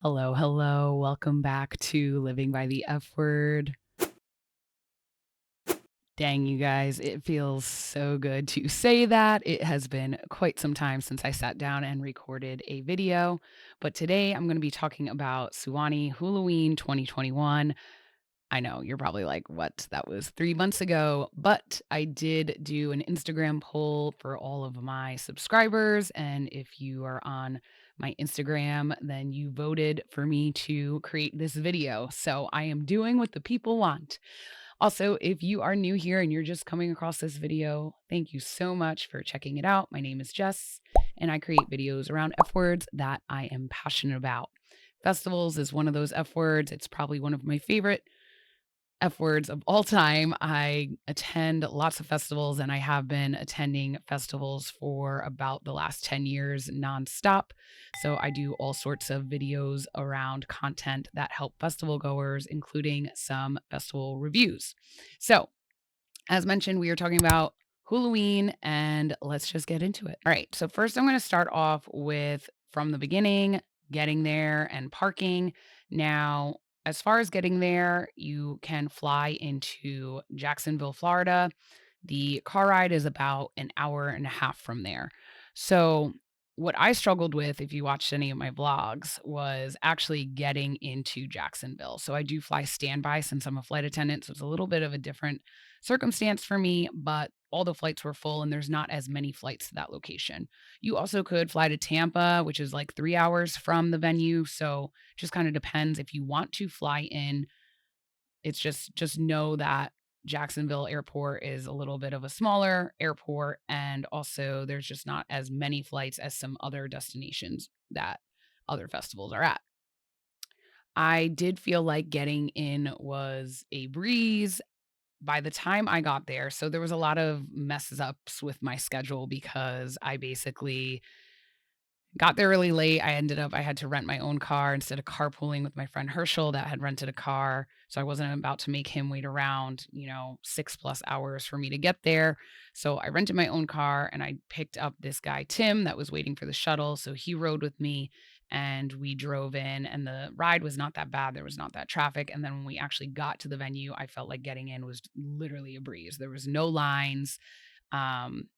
Hello, hello. Welcome back to Living by the F Word. Dang, you guys, it feels so good to say that. It has been quite some time since I sat down and recorded a video, but today I'm going to be talking about Suwannee Hulaween 2021. I know you're probably like, what? That was 3 months ago, but I did do an Instagram poll for all of my subscribers. And if you are on my Instagram, then you voted for me to create this video. So I am doing what the people want. Also, if you are new here and you're just coming across this video, thank you so much for checking it out. My name is Jess, and I create videos around F words that I am passionate about. Festivals is one of those F words. It's probably one of my favorite F words of all time. I attend lots of festivals and I have been attending festivals for about the last 10 years nonstop. So I do all sorts of videos around content that help festival goers, including some festival reviews. So, as mentioned, we are talking about Halloween and let's just get into it. All right. So, first, I'm going to start off with from the beginning, getting there and parking. Now, as far as getting there, you can fly into Jacksonville, Florida. The car ride is about an hour and a half from there. So, what I struggled with, if you watched any of my vlogs, was actually getting into Jacksonville. So, I do fly standby since I'm a flight attendant. So, it's a little bit of a different circumstance for me, but all the flights were full and there's not as many flights to that location. You also could fly to Tampa, which is like 3 hours from the venue. So, just kind of depends if you want to fly in. It's just know that Jacksonville Airport is a little bit of a smaller airport, and also there's just not as many flights as some other destinations that other festivals are at. I did feel like getting in was a breeze by the time I got there. So there was a lot of messes ups with my schedule because I basically got there really late. I had to rent my own car instead of carpooling with my friend Herschel that had rented a car. So I wasn't about to make him wait around, 6+ hours for me to get there. So I rented my own car and I picked up this guy, Tim, that was waiting for the shuttle. So he rode with me and we drove in, and the ride was not that bad. There was not that traffic. And then when we actually got to the venue, I felt like getting in was literally a breeze. There was no lines. Um,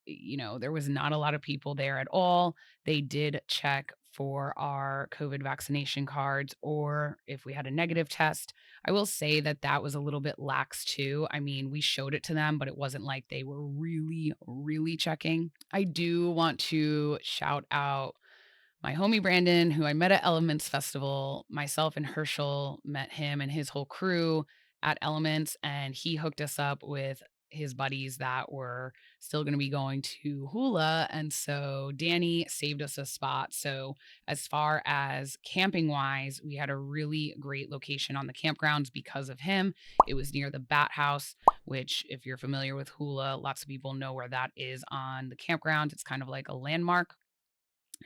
there was not a lot of people there at all. They did check for our COVID vaccination cards or if we had a negative test. I will say that that was a little bit lax too. I mean, we showed it to them, but it wasn't like they were really, really checking. I do want to shout out my homie Brandon, who I met at Elements Festival. Myself and Herschel met him and his whole crew at Elements, and he hooked us up with his buddies that were still going to be going to Hula. And so Danny saved us a spot. So, as far as camping wise, we had a really great location on the campgrounds because of him. It was near the Bat House, which, if you're familiar with Hula, lots of people know where that is on the campground. It's kind of like a landmark.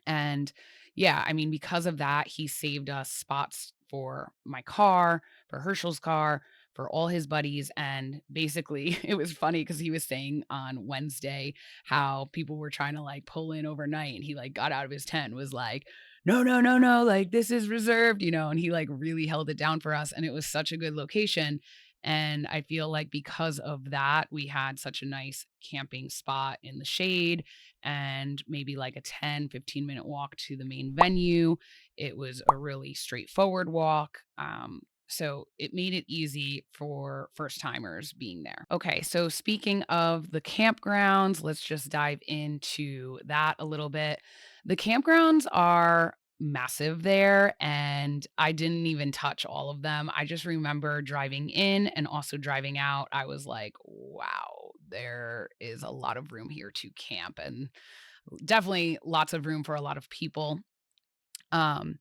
And yeah, I mean, because of that, he saved us spots for my car, for Herschel's car, for all his buddies. And basically, it was funny because he was saying on Wednesday how people were trying to like pull in overnight. And he like got out of his tent, was like, no, no, no, no, like this is reserved, and he like really held it down for us. And it was such a good location. And I feel like because of that, we had such a nice camping spot in the shade and maybe like a 10-15 minute walk to the main venue. It was a really straightforward walk. So it made it easy for first timers being there. Okay, so speaking of the campgrounds, let's just dive into that a little bit. The campgrounds are massive there, and I didn't even touch all of them. I just remember driving in and also driving out. I was like, wow, there is a lot of room here to camp, and definitely lots of room for a lot of people. Um,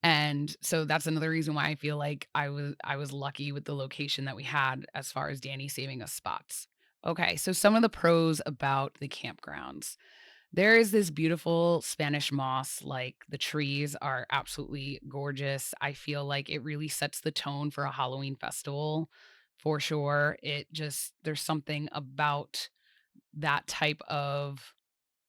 and so that's another reason why I feel like I was lucky with the location that we had as far as Danny saving us spots. Okay, so some of the pros about the campgrounds. There is this beautiful Spanish moss, like the trees are absolutely gorgeous. I feel like it really sets the tone for a Halloween festival for sure. There's something about that type of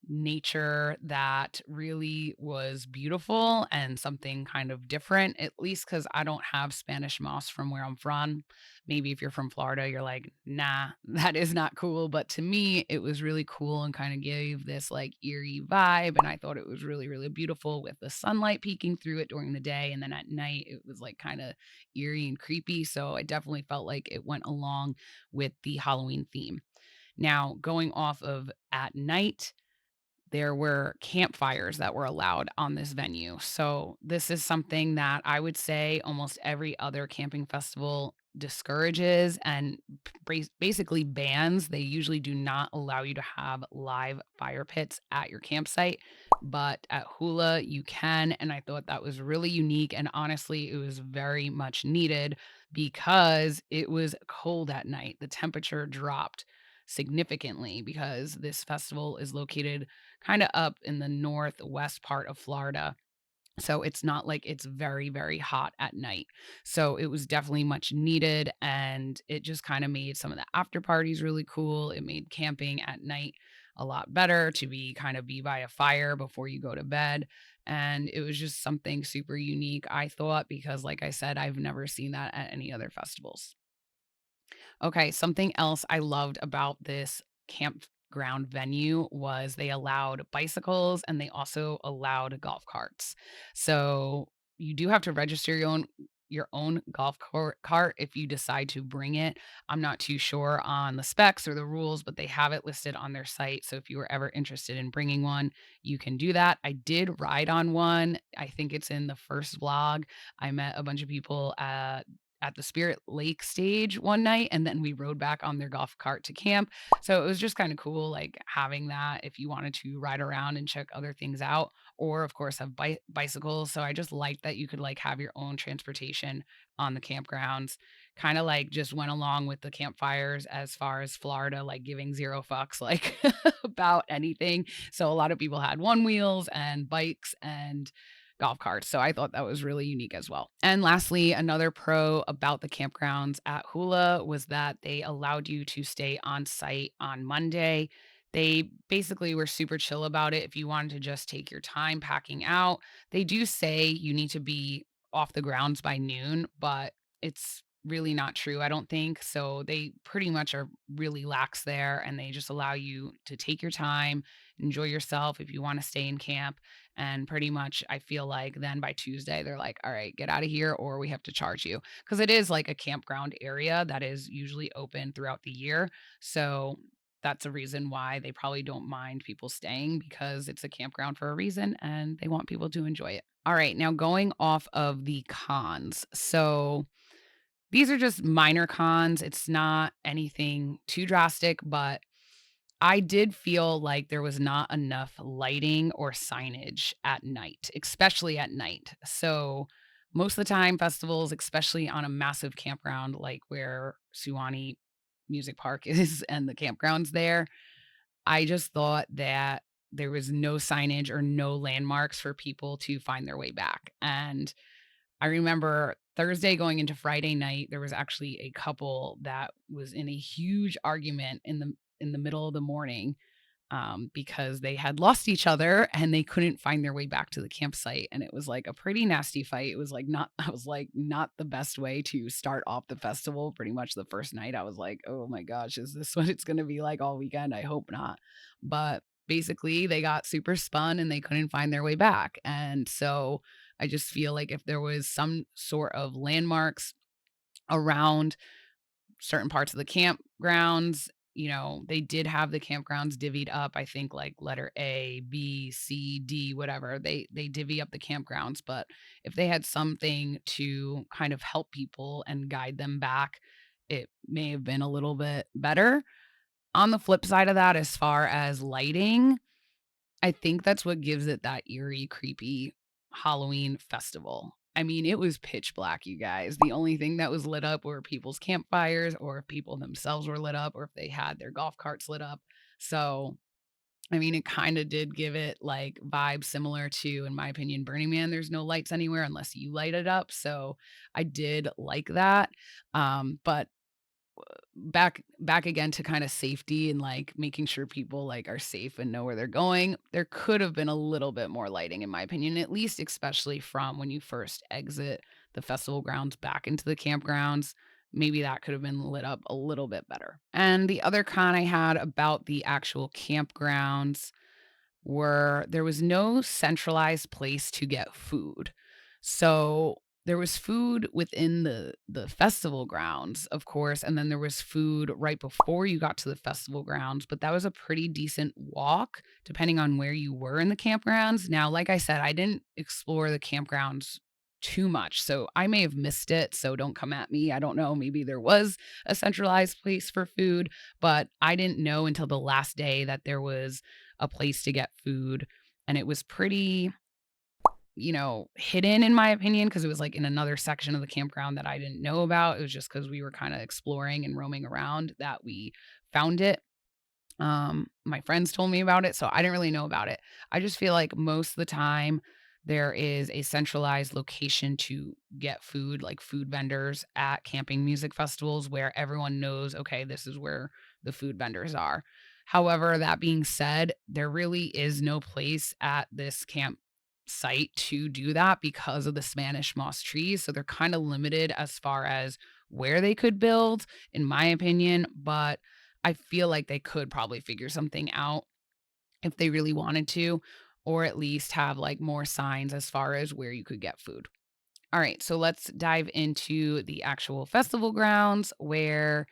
nature that really was beautiful and something kind of different, at least because I don't have Spanish moss from where I'm from. Maybe if you're from Florida, you're like, nah, that is not cool. But to me, it was really cool and kind of gave this like eerie vibe. And I thought it was really, really beautiful with the sunlight peeking through it during the day. And then at night, it was like kind of eerie and creepy. So I definitely felt like it went along with the Halloween theme. Now, going off of at night, there were campfires that were allowed on this venue. So, this is something that I would say almost every other camping festival discourages and basically bans. They usually do not allow you to have live fire pits at your campsite, but at Hula, you can. And I thought that was really unique. And honestly, it was very much needed because it was cold at night. The temperature dropped significantly because this festival is located kinda up in the northwest part of Florida. So it's not like it's very, very hot at night. So it was definitely much needed, and it just kinda made some of the after parties really cool. It made camping at night a lot better to be by a fire before you go to bed, and it was just something super unique, I thought, because like I said, I've never seen that at any other festivals. Okay, something else I loved about this campground venue was they allowed bicycles and they also allowed golf carts. So you do have to register your own cart if you decide to bring it. I'm not too sure on the specs or the rules, but they have it listed on their site. So if you were ever interested in bringing one, you can do that. I did ride on one. I think it's in the first vlog. I met a bunch of people at the Spirit Lake stage one night, and then we rode back on their golf cart to camp. So it was just kind of cool, like having that if you wanted to ride around and check other things out, or of course have bicycles. So I just liked that you could like have your own transportation on the campgrounds. Kind of like just went along with the campfires as far as Florida, like giving zero fucks like about anything. So a lot of people had one wheels and bikes and golf carts. So I thought that was really unique as well. And lastly, another pro about the campgrounds at Hula was that they allowed you to stay on site on Monday. They basically were super chill about it if you wanted to just take your time packing out. They do say you need to be off the grounds by noon, but it's really not true, I don't think. So they pretty much are really lax there and they just allow you to take your time, enjoy yourself if you want to stay in camp. And pretty much, I feel like then by Tuesday, they're like, all right, get out of here or we have to charge you. Cause it is like a campground area that is usually open throughout the year. So that's a reason why they probably don't mind people staying because it's a campground for a reason and they want people to enjoy it. All right. Now, going off of the cons. So these are just minor cons. It's not anything too drastic, but I did feel like there was not enough lighting or signage at night, especially at night. So, most of the time, festivals, especially on a massive campground like where Suwannee Music Park is and the campgrounds there, I just thought that there was no signage or no landmarks for people to find their way back. And I remember Thursday going into Friday night, there was actually a couple that was in a huge argument in the middle of the morning, because they had lost each other and they couldn't find their way back to the campsite. And it was like a pretty nasty fight. It was like not, I was like, not the best way to start off the festival. Pretty much the first night, I was like, oh my gosh, is this what it's going to be like all weekend? I hope not. But basically, they got super spun and they couldn't find their way back. And so I just feel like if there was some sort of landmarks around certain parts of the campgrounds. They did have the campgrounds divvied up, I think like letter A, B, C, D, whatever. They divvy up the campgrounds, but if they had something to kind of help people and guide them back, it may have been a little bit better. On the flip side of that, as far as lighting, I think that's what gives it that eerie, creepy Halloween festival. I mean, it was pitch black, you guys. The only thing that was lit up were people's campfires, or if people themselves were lit up, or if they had their golf carts lit up. So, I mean, it kind of did give it like vibes similar to, in my opinion, Burning Man. There's no lights anywhere unless you light it up. So, I did like that. But back again to kinda safety and, like, making sure people, like, are safe and know where they're going, there could have been a little bit more lighting, in my opinion, at least especially from when you first exit the festival grounds back into the campgrounds. Maybe that could have been lit up a little bit better. And the other con I had about the actual campgrounds were there was no centralized place to get food. So there was food within the festival grounds, of course, and then there was food right before you got to the festival grounds, but that was a pretty decent walk depending on where you were in the campgrounds. Now, like I said, I didn't explore the campgrounds too much, so I may have missed it, so don't come at me. I don't know, maybe there was a centralized place for food, but I didn't know until the last day that there was a place to get food, and it was pretty, hidden in my opinion because it was, like, in another section of the campground that I didn't know about. It was just because we were kinda exploring and roaming around that we found it. My friends told me about it, so I didn't really know about it. I just feel like most of the time there is a centralized location to get food, like food vendors at camping music festivals where everyone knows, okay, this is where the food vendors are. However, that being said, there really is no place at this campsite to do that because of the Spanish moss trees. So they're kind of limited as far as where they could build, in my opinion. But I feel like they could probably figure something out if they really wanted to, or at least have like more signs as far as where you could get food. All right, so let's dive into the actual festival grounds where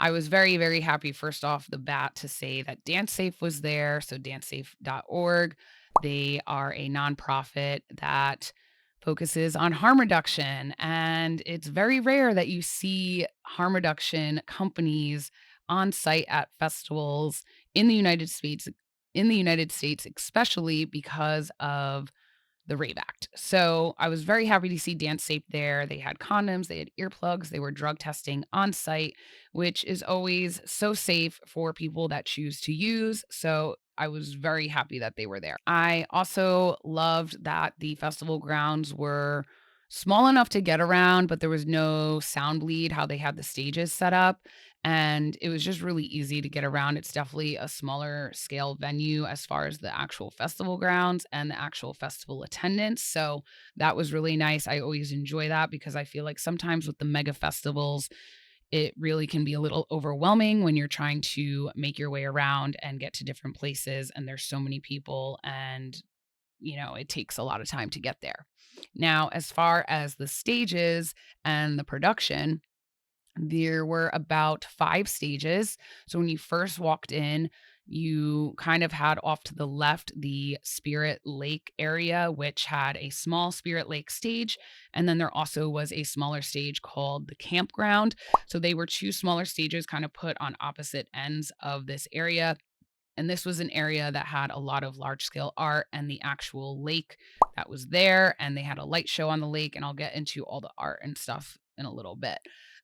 I was very, very happy first off the bat to say that Dance Safe was there. So, dancesafe.org. They are a nonprofit that focuses on harm reduction. And it's very rare that you see harm reduction companies on site at festivals in the United States, especially because of the Rape Act. So I was very happy to see Dance Safe there. They had condoms, they had earplugs, they were drug testing on site, which is always so safe for people that choose to use. So I was very happy that they were there. I also loved that the festival grounds were small enough to get around, but there was no sound bleed, how they had the stages set up. And it was just really easy to get around. It's definitely a smaller scale venue as far as the actual festival grounds and the actual festival attendance. So that was really nice. I always enjoy that because I feel like sometimes with the mega festivals, it really can be a little overwhelming when you're trying to make your way around and get to different places. And there's so many people, and it takes a lot of time to get there. Now, as far as the stages and the production, there were about 5 stages. So when you first walked in, you kind of had off to the left the Spirit Lake area, which had a small Spirit Lake stage. And then there also was a smaller stage called the Campground. So they were 2 smaller stages kind of put on opposite ends of this area. And this was an area that had a lot of large scale art and the actual lake that was there. And they had a light show on the lake. And I'll get into all the art and stuff in a little bit.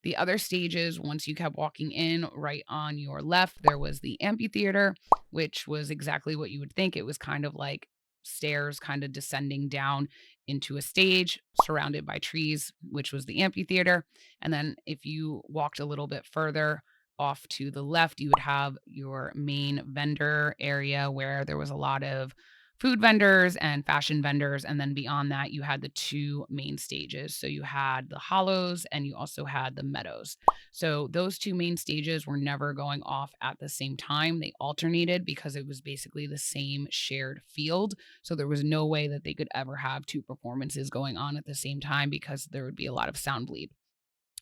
The other stages, once you kept walking in, right on your left, there was the amphitheater, which was exactly what you would think. It was kind of like stairs kind of descending down into a stage surrounded by trees, which was the amphitheater. And then if you walked a little bit further, off to the left, you would have your main vendor area where there was a lot of food vendors and fashion vendors. And then beyond that, you had the 2 main stages. So you had the hollows and you also had the meadows. So those 2 main stages were never going off at the same time. They alternated because it was basically the same shared field. So there was no way that they could ever have 2 performances going on at the same time because there would be a lot of sound bleed.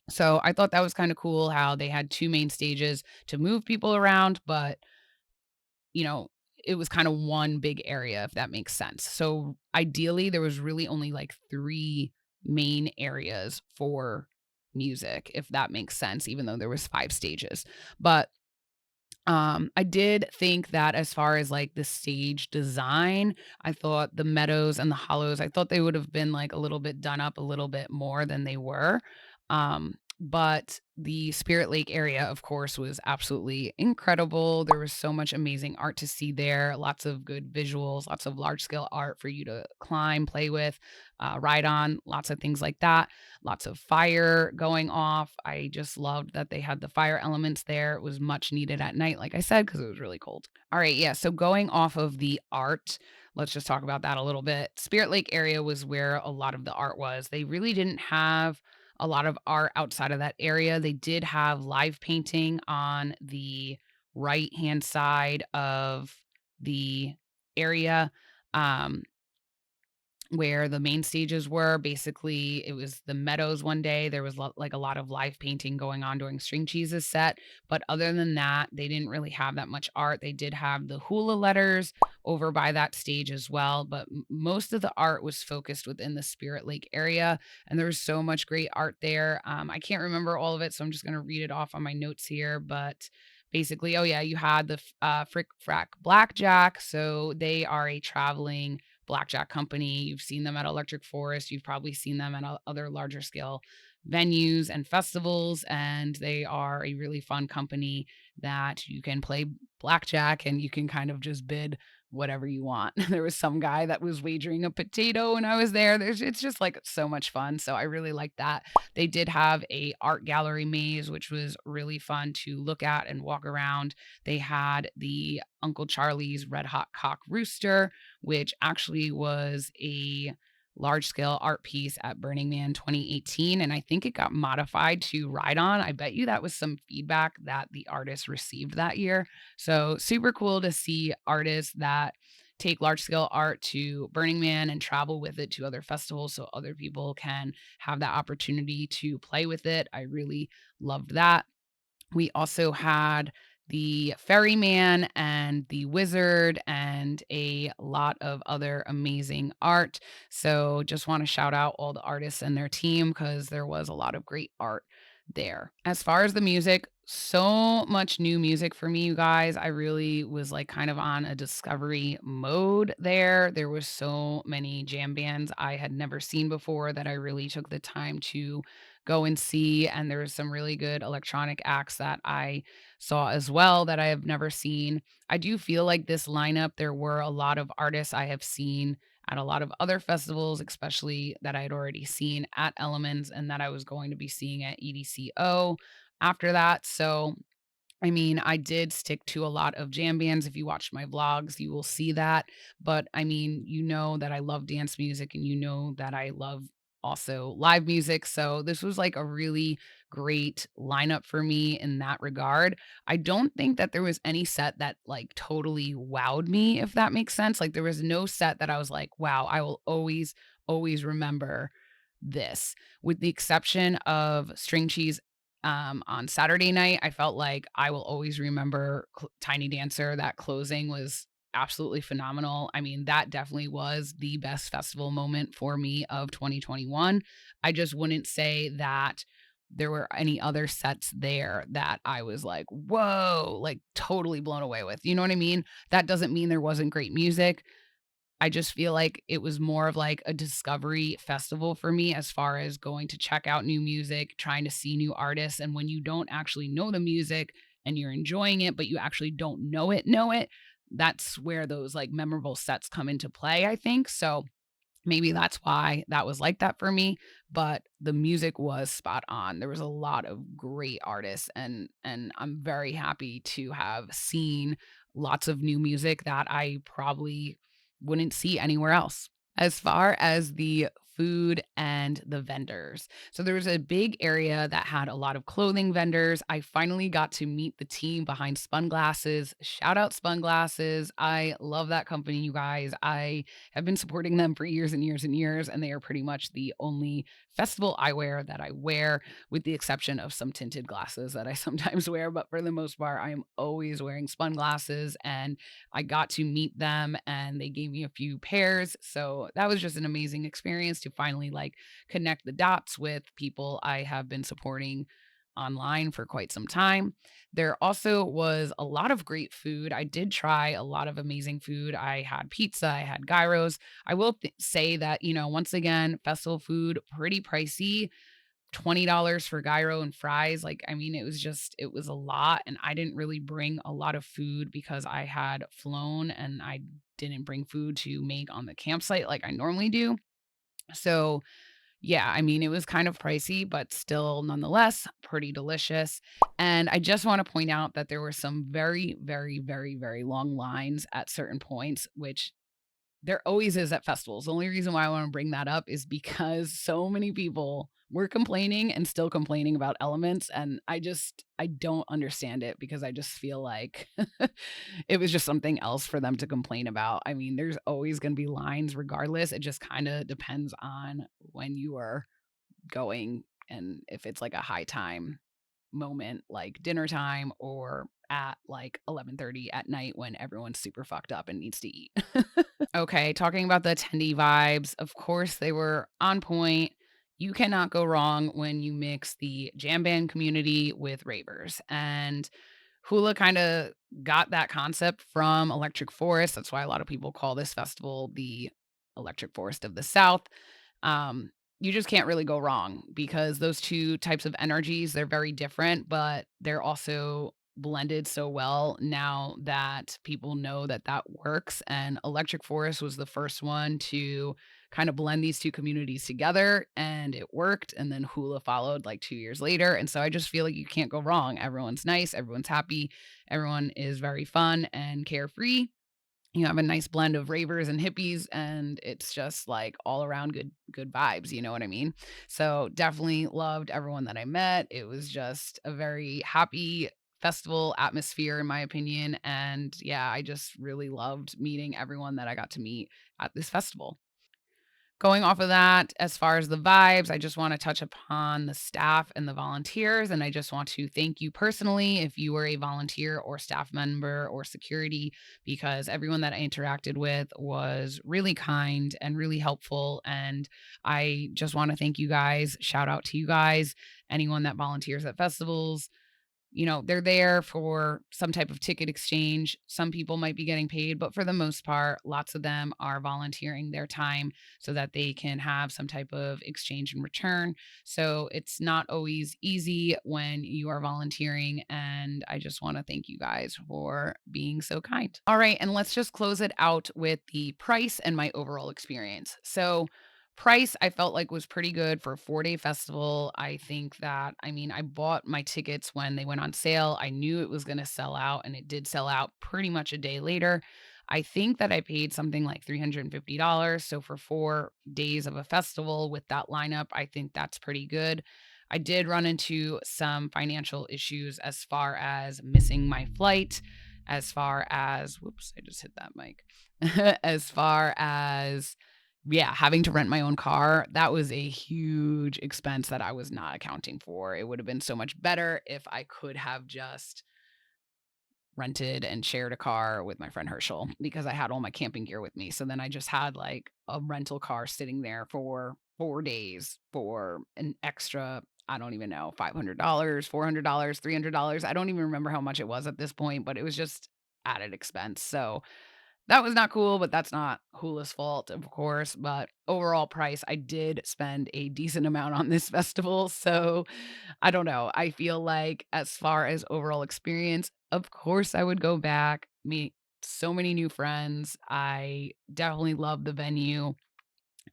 So I thought that was kind of cool how they had 2 main stages to move people around, but, you know, it was kind of one big area, if that makes sense. So ideally, there was really only like 3 main areas for music, if that makes sense, even though there was 5 stages. But I did think that as far as like the stage design, I thought the meadows and the hollows, I thought they would have been like a little bit done up a little bit more than they were. But the Spirit Lake area, of course, was absolutely incredible. There was so much amazing art to see there, lots of good visuals, lots of large scale art for you to climb, play with, ride on, lots of things like that. Lots of fire going off. I just loved that they had the fire elements there. It was much needed at night, like I said, because it was really cold. All right, yeah. So going off of the art, let's just talk about that a little bit. Spirit Lake area was where a lot of the art was. They really didn't have a lot of art outside of that area. They did have live painting on the right-hand side of the area. Um, where the main stages were. Basically, it was the meadows one day. There was like a lot of live painting going on during String Cheese's set. But other than that, they didn't really have that much art. They did have the hula letters over by that stage as well. But most of the art was focused within the Spirit Lake area. And there was so much great art there. I can't remember all of it. So I'm just going to read it off on my notes here. But basically, oh yeah, you had the Frick Frack Blackjack. So they are a traveling blackjack company. You've seen them at Electric Forest. You've probably seen them at other larger scale venues and festivals. And they are a really fun company that you can play blackjack and you can kind of just bid whatever you want. There was some guy that was wagering a potato when I was there. It's just like so much fun. So I really like that. They did have a art gallery maze, which was really fun to look at and walk around. They had the Uncle Charlie's Red Hot Cock Rooster, which actually was a large scale art piece at Burning Man 2018. And I think it got modified to ride on. I bet you that was some feedback that the artist received that year. So super cool to see artists that take large scale art to Burning Man and travel with it to other festivals so other people can have that opportunity to play with it. I really loved that. We also had the Ferryman and the Wizard and a lot of other amazing art. So just want to shout out all the artists and their team because there was a lot of great art there. As far as the music, so much new music for me, you guys. I really was like kind of on a discovery mode there. There was so many jam bands I had never seen before that I really took the time to go and see. And there was some really good electronic acts that I saw as well that I have never seen. I do feel like this lineup, there were a lot of artists I have seen at a lot of other festivals, especially that I had already seen at Elements and that I was going to be seeing at EDCO after that. So I mean, I did stick to a lot of jam bands. If you watch my vlogs, you will see that. But I mean, you know that I love dance music and you know that I love also live music. So this was like a really great lineup for me in that regard. I don't think that there was any set that like totally wowed me, if that makes sense. Like there was no set that I was like, wow, I will always remember this, with the exception of String Cheese on Saturday night. I felt like I will always remember Tiny Dancer. That closing was absolutely phenomenal. I mean, that definitely was the best festival moment for me of 2021. I just wouldn't say that there were any other sets there that I was like, whoa, like totally blown away with. You know what I mean? That doesn't mean there wasn't great music. I just feel like it was more of like a discovery festival for me as far as going to check out new music, trying to see new artists. And when you don't actually know the music and you're enjoying it, but you actually don't know it, that's where those like memorable sets come into play, I think. So maybe that's why that was like that for me, but the music was spot on. There was a lot of great artists and I'm very happy to have seen lots of new music that I probably wouldn't see anywhere else. As far as the food and the vendors. So there was a big area that had a lot of clothing vendors. I finally got to meet the team behind Spun Glasses. Shout out Spun Glasses. I love that company, you guys. I have been supporting them for years and years and years, and they are pretty much the only festival eyewear that I wear, with the exception of some tinted glasses that I sometimes wear. But for the most part, I am always wearing Spun Glasses, and I got to meet them and they gave me a few pairs. So that was just an amazing experience to finally like connect the dots with people I have been supporting online for quite some time. There also was a lot of great food. I did try a lot of amazing food. I had pizza, I had gyros. I will say that, you know, once again, festival food pretty pricey. $20 for gyro and fries. Like, I mean, it was a lot. And I didn't really bring a lot of food because I had flown and I didn't bring food to make on the campsite like I normally do. So, yeah, I mean, it was kind of pricey, but still nonetheless pretty delicious. And I just want to point out that there were some very, very, very, very long lines at certain points, which there always is at festivals. The only reason why I wanna bring that up is because so many people were complaining and still complaining about elements, and I don't understand it because I just feel like it was just something else for them to complain about. I mean, there's always gonna be lines regardless. It just kinda depends on when you are going and if it's like a high time moment, like dinner time or at like 11:30 at night when everyone's super fucked up and needs to eat. Okay, talking about the attendee vibes, of course, they were on point. You cannot go wrong when you mix the jam band community with ravers. And Hula kinda got that concept from Electric Forest. That's why a lot of people call this festival the Electric Forest of the South. You just can't really go wrong because those 2 types of energies, they're very different, but they're also blended so well now that people know that that works, and Electric Forest was the first one to kind of blend these 2 communities together, and it worked, and then Hula followed, like, 2 years later, and so I just feel like you can't go wrong. Everyone's nice, everyone's happy, everyone is very fun and carefree. You have a nice blend of ravers and hippies, and it's just, like, all around good vibes, you know what I mean? So, definitely loved everyone that I met. It was just a very happy festival atmosphere, in my opinion, and, yeah, I just really loved meeting everyone that I got to meet at this festival. Going off of that, as far as the vibes, I just wanna touch upon the staff and the volunteers, and I just want to thank you personally if you were a volunteer or staff member or security, because everyone that I interacted with was really kind and really helpful, and I just wanna thank you guys. Shout out to you guys, anyone that volunteers at festivals. They're there for some type of ticket exchange. Some people might be getting paid, but for the most part, lots of them are volunteering their time so that they can have some type of exchange in return. So it's not always easy when you are volunteering. And I just want to thank you guys for being so kind. All right. And let's just close it out with the price and my overall experience. So, price I felt like was pretty good for a 4-day festival. I think that I mean, I bought my tickets when they went on sale. I knew it was gonna sell out, and it did sell out pretty much a day later. I think that I paid something like $350, so for 4 days of a festival with that lineup, I think that's pretty good. I did run into some financial issues as far as missing my flight, as far as whoops, I just hit that mic. As far as yeah, having to rent my own car, that was a huge expense that I was not accounting for. It would have been so much better if I could have just rented and shared a car with my friend Herschel because I had all my camping gear with me. So then I just had like a rental car sitting there for 4 days for an extra, I don't even know, $500, $400, $300. I don't even remember how much it was at this point, but it was just added expense. So that was not cool, but that's not Hula's fault, of course. But overall price, I did spend a decent amount on this festival. So I don't know. I feel like as far as overall experience, of course I would go back, meet so many new friends. I definitely love the venue.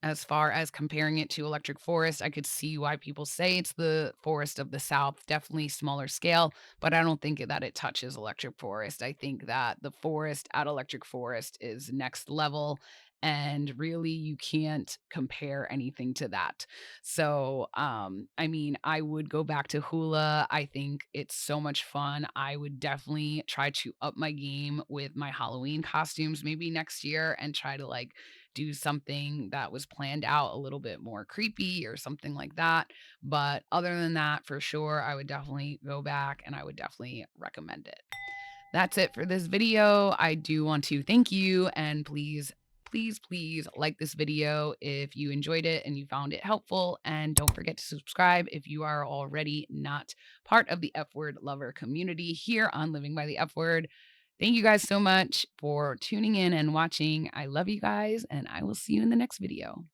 As far as comparing it to Electric Forest, I could see why people say it's the Forest of the South, definitely smaller scale, but I don't think that it touches Electric Forest. I think that the forest at Electric Forest is next level, and really you can't compare anything to that. So, I mean, I would go back to Hula. I think it's so much fun. I would definitely try to up my game with my Halloween costumes maybe next year and try to like do something that was planned out a little bit more creepy or something like that. But other than that, for sure, I would definitely go back and I would definitely recommend it. That's it for this video. I do want to thank you and please like this video if you enjoyed it and you found it helpful. And don't forget to subscribe if you are already not part of the F Word Lover community here on Living by the F Word. Thank you guys so much for tuning in and watching. I love you guys, and I will see you in the next video.